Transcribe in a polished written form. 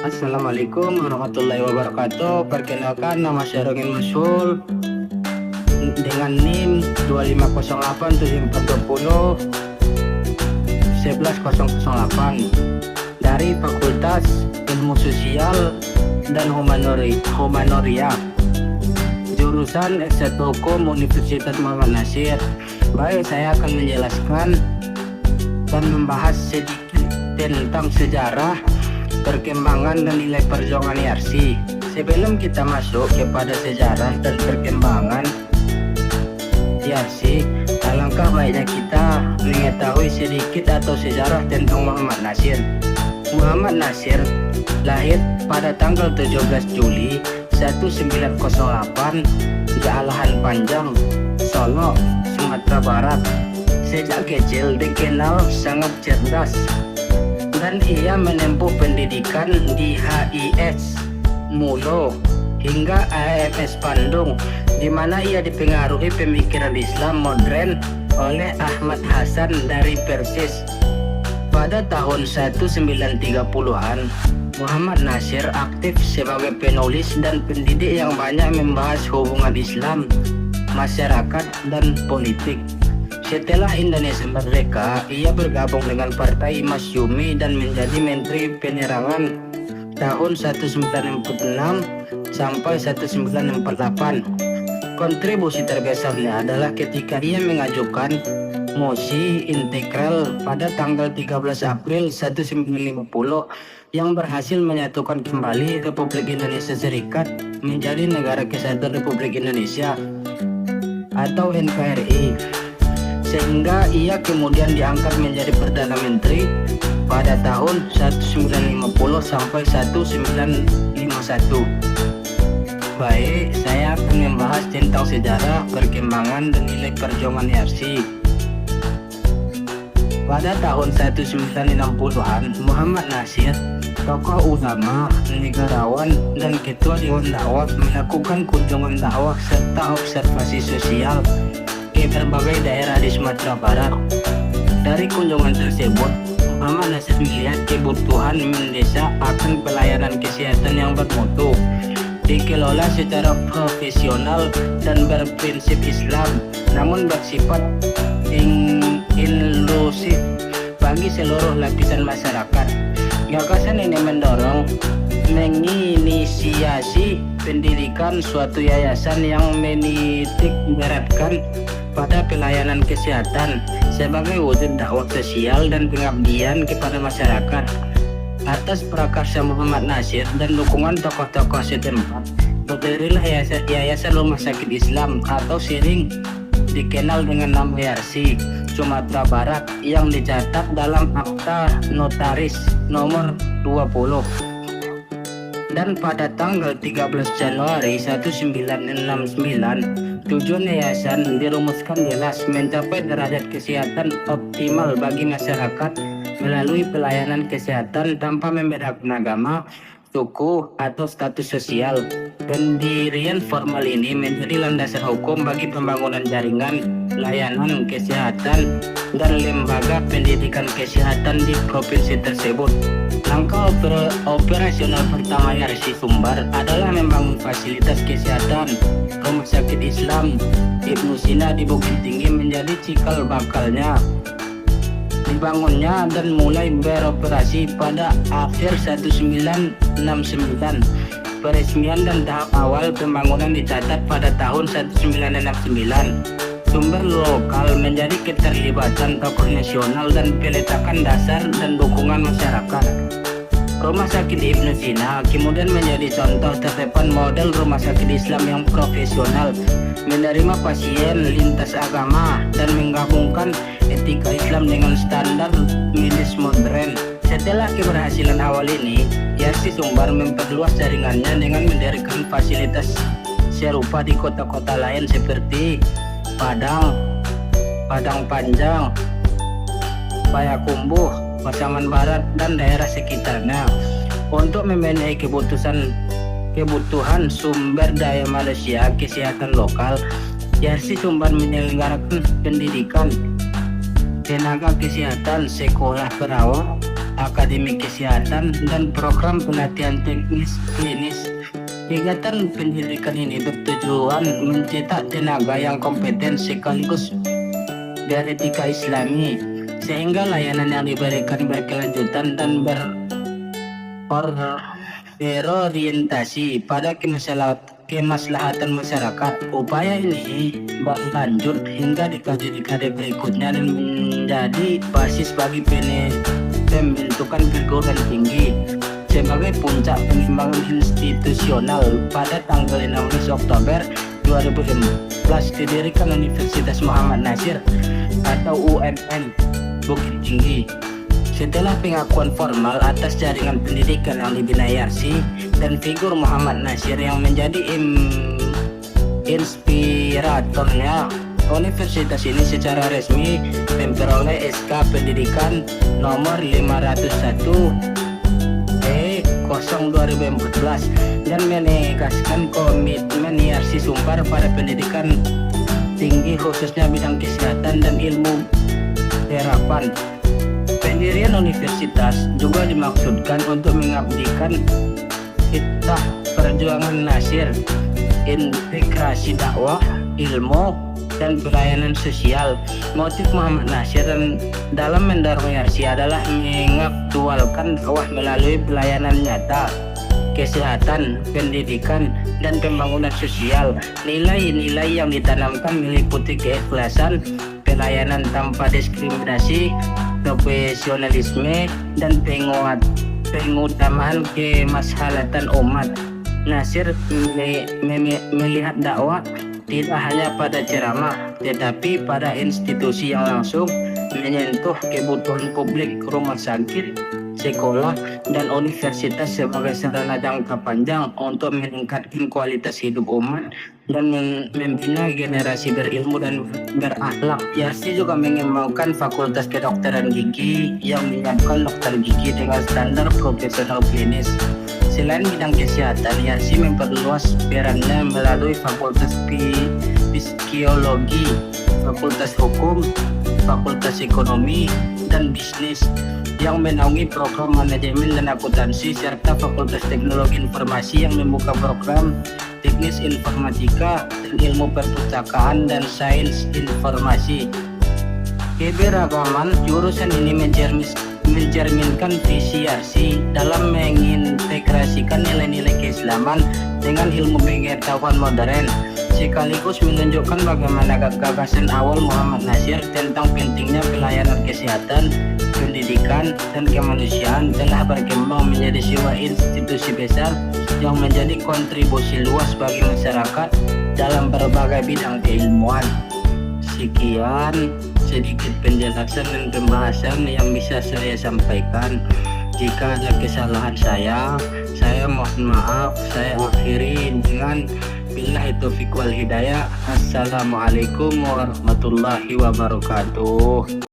Assalamualaikum warahmatullahi wabarakatuh. Perkenalkan, nama saya Rongin Musul dengan NIM 2587420 11008 dari Fakultas Ilmu Sosial dan Humanoria, jurusan S1 Hukum Universitas Muhammad Nasir. Baik, saya akan menjelaskan dan membahas sedikit tentang sejarah, perkembangan dan nilai perjuangan YRC. Sebelum kita masuk kepada sejarah dan perkembangan YRC, alangkah baiknya kita mengetahui sedikit atau sejarah tentang Muhammad Nasir. Muhammad Nasir lahir pada tanggal 17 Juli 1908 di Alahan Panjang, Solo, Sumatera Barat. Sejak kecil dikenal sangat cerdas dan ia menempuh pendidikan di HIS Mulo hingga AFS Bandung, di mana ia dipengaruhi pemikiran Islam modern oleh Ahmad Hasan dari Persis. Pada tahun 1930-an, Muhammad Nasir aktif sebagai penulis dan pendidik yang banyak membahas hubungan Islam, masyarakat, dan politik. Setelah Indonesia merdeka, ia bergabung dengan Partai Masyumi dan menjadi Menteri Penerangan tahun 1946 sampai 1948. Kontribusi terbesarnya adalah ketika ia mengajukan mosi integral pada tanggal 13 April 1950 yang berhasil menyatukan kembali Republik Indonesia Serikat menjadi Negara Kesatuan Republik Indonesia atau NKRI, sehingga ia kemudian diangkat menjadi Perdana Menteri pada tahun 1950 sampai 1951. Baik, saya akan membahas tentang sejarah, perkembangan, dan nilai perjuangan YRC. Pada tahun 1960-an, Muhammad Nasir, tokoh ulama, negarawan, dan ketua Dewan Dakwah melakukan kunjungan dakwah serta observasi sosial ke berbagai daerah di Sumatera Barat. Dari kunjungan tersebut, Muhammad Nasir melihat kebutuhan mendesak akan pelayanan kesehatan yang bermutu, dikelola secara profesional dan berprinsip Islam, namun bersifat inklusif bagi seluruh lapisan masyarakat. Gagasan ini mendorong menginisiasi pendirikan suatu yayasan yang menitik beratkan pada pelayanan kesehatan sebagai wujud dakwah sosial dan pengabdian kepada masyarakat. Atas prakarsa Muhammad Nasir dan dukungan tokoh-tokoh setempat, berdirilah Yayasan Rumah Sakit Islam atau sering dikenal dengan nama YRC Sumatera Barat yang dicatat dalam Akta Notaris nomor 20. Dan pada tanggal 13 Januari 1969, tujuan yayasan dirumuskan jelas mencapai derajat kesehatan optimal bagi masyarakat melalui pelayanan kesehatan tanpa membedakan agama, suku, atau status sosial. Pendirian formal ini menjadi landasan hukum bagi pembangunan jaringan layanan kesehatan dan lembaga pendidikan kesehatan di provinsi tersebut. Langkah operasional pertama YRC Sumbar adalah membangun fasilitas kesehatan Rumah Sakit Islam Ibnu Sina di Bukit Tinggi menjadi cikal bakalnya dibangunnya dan mulai beroperasi pada akhir 1969. Peresmian dan tahap awal pembangunan dicatat pada tahun 1969. Sumber lokal menjadi keterlibatan tokoh nasional dan peletakan dasar dan dukungan masyarakat. Rumah Sakit Ibnu Sina kemudian menjadi contoh terdepan model rumah sakit Islam yang profesional, menerima pasien lintas agama dan menggabungkan etika Islam dengan standar medis modern. Setelah keberhasilan awal ini, YRC Sumbar memperluas jaringannya dengan mendirikan fasilitas serupa di kota-kota lain seperti Padang Panjang, Payakumbuh, Pasaman Barat, dan daerah sekitarnya. Untuk memenuhi kebutuhan sumber daya manusia kesehatan lokal, YRC Sumbar menyelenggarakan pendidikan tenaga kesehatan, sekolah perawat, akademi kesehatan, dan program pelatihan teknis klinis. Kegiatan pendidikan ini bertujuan mencetak tenaga yang kompeten sekaligus beretika Islami, sehingga layanan yang diberikan berkelanjutan dan berorientasi pada kemaslahatan masyarakat. Upaya ini berlanjut hingga dekade-dekade berikutnya dan menjadi basis bagi pembentukan perguruan tinggi sebagai puncak pengembangan institusional. Pada tanggal 16 Oktober 2014 didirikan Universitas Muhammad Nasir atau UMN Bukit Tinggi. Setelah pengakuan formal atas jaringan pendidikan yang dibina YRC dan figur Muhammad Nasir yang menjadi inspiratornya, universitas ini secara resmi memperoleh SK Pendidikan nomor 501 2014 dan menegaskan komitmen YRC Sumbar pada pendidikan tinggi khususnya bidang kesehatan dan ilmu terapan. Pendirian universitas juga dimaksudkan untuk mengabdikan hitah perjuangan Nasir, integrasi dakwah, ilmu, dan pelayanan sosial. Motif Muhammad Nasir dalam mendorong YRC adalah mengaktualkan dakwah melalui pelayanan nyata, kesehatan, pendidikan, dan pembangunan sosial. Nilai-nilai yang ditanamkan meliputi keikhlasan, pelayanan tanpa diskriminasi, profesionalisme, dan pengutamaan kemaslahatan umat. Nasir melihat dakwah tidak hanya pada ceramah, tetapi pada institusi yang langsung menyentuh kebutuhan publik, rumah sakit, sekolah, dan universitas sebagai sarana jangka panjang untuk meningkatkan kualitas hidup umat dan membina generasi berilmu dan berakhlak. YRC juga mengembangkan Fakultas Kedokteran Gigi yang menyiapkan dokter gigi dengan standar profesional klinis. Selain bidang kesehatan, YRC memperluas perannya melalui Fakultas Psikologi, Fakultas Hukum, Fakultas Ekonomi dan Bisnis yang menaungi program manajemen dan akuntansi, serta Fakultas Teknologi Informasi yang membuka program teknis informatika dan ilmu perpustakaan dan sains informasi. Keberagaman jurusan ini mencerminkan visi YRC dalam mengintegrasikan nilai-nilai keislaman dengan ilmu pengetahuan modern, sekaligus menunjukkan bagaimana gagasan awal Muhammad Nasir tentang pentingnya pelayanan kesehatan, pendidikan, dan kemanusiaan telah berkembang menjadi sebuah institusi besar yang menjadi kontribusi luas bagi masyarakat dalam berbagai bidang keilmuan. Sekian sedikit penjelasan dan pembahasan yang bisa saya sampaikan. Jika ada kesalahan saya mohon maaf. Saya akhiri dengan billahi taufiq wal hidayah. Assalamualaikum warahmatullahi wabarakatuh.